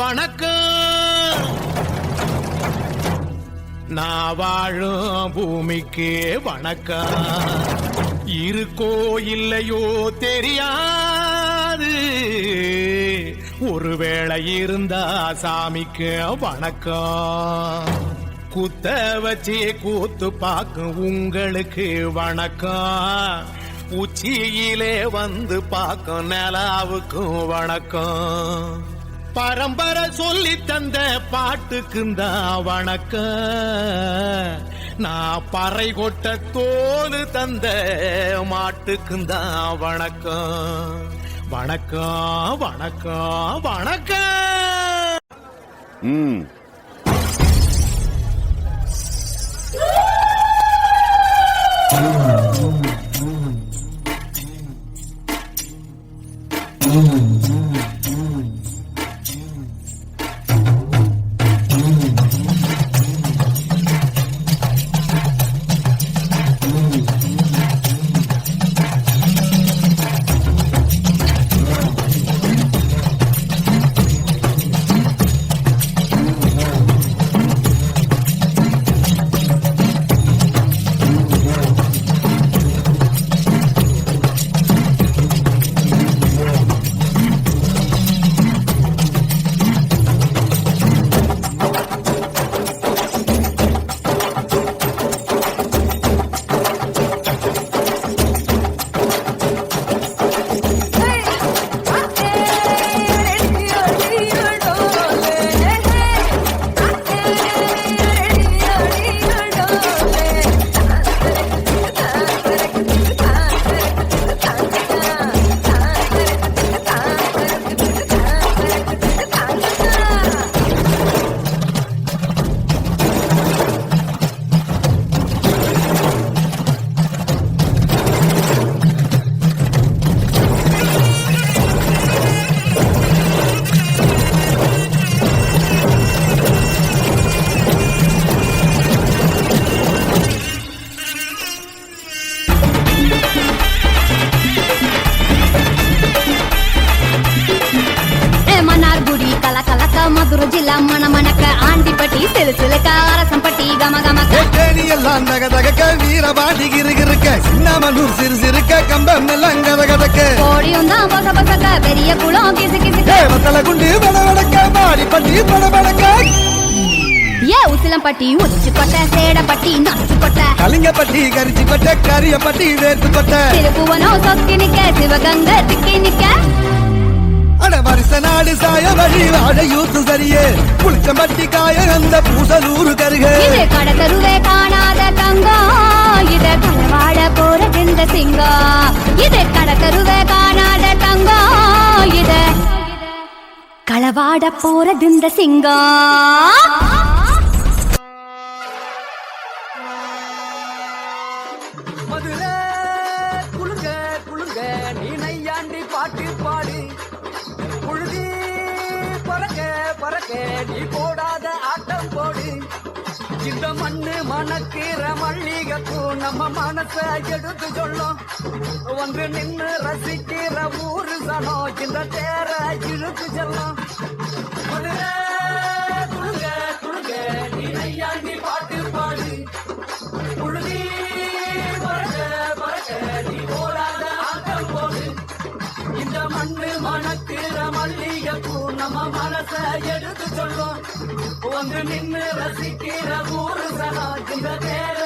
வணக்கம். நான் வாழும் பூமிக்கு வணக்கம். இருக்கோ இல்லையோ தெரியாது, ஒருவேளை இருந்தா சாமிக்கு வணக்கம். குத்த வச்சு கூத்து பார்க்கும் உங்களுக்கு வணக்கம். உச்சியிலே வந்து பார்க்கும் நிலாவுக்கும் வணக்கம். பரம்பரை சொல்லி தந்த பாட்டுக்குந்தான் வணக்கம். நான் பறை கொட்ட தோல் தந்த மாட்டுக்குந்தான் வணக்கம். வணக்கம் வணக்கம் வணக்கம். మధుర జిల్లా మన మనక ఆంటిపట్టి సిలుసిలక அரசம்பட்டி கமகமக்க தேனி எல்லாம் தகதக வீரபாடி கிருகிருக்க சின்னமனூர் சிறுசிறுக்க கம்பம் எல்லாம் கதகதக்க கோடியும் தான் பச பசக்க பெரிய குளம் கிசு கிசுக்க வத்தல குண்டு படபடக்க மாடிப்பட்டி படபடக்க ஏ உசிலம்பட்டி உச்சிப்பட்ட சேடப்பட்டி நச்சுப்பட்ட கலிங்கப்பட்டி கரிச்சிப்பட்ட கரியப்பட்டி வேர்த்துப்பட்ட திருப்புவனம் சொக்கி நிக்க சிவகங்கை திக்கி நிக்க அட வருஷ நாடு சாய வழி வாழ யூத்து சரியே புளிச்சம்பட்டி காய அந்த பூசலூரு கருக இது கடத்தருவே காணாத தங்கம், இது களவாட போறதிந்த சிங்கம். இது கடத்தருவே காணாத தங்கம், இது களவாட போறதிந்த சிங்கம். மதுரை குளுங்க குளுங்க நீ நையாண்டி பாட்டு பாடு, புழுதி பறக்க பறக்க நீ போடாத ஆட்டம் போடு. இந்த மண்ணு மணக்கிற மல்லிகைப்பூ நம்ம மனச எடுத்து சொல்லும், வந்து நின்று ரசிக்கிற ஊரு சனம் இந்த தேர இழுத்து செல்லும். மதுரை குளுங்க குளுங்க நீ நையாண்டி பாட்டு பாடு, புழுதி பறக்க பறக்க நீ போடாத ஆட்டம் போடு. இந்த மண்ணு மணக்கிற மல்லிகைப்பூ நம்ம மனச எடுத்து சொல்லும், வந்து நின்று ரசிக்கிற ஊரு சனம் இந்த தேர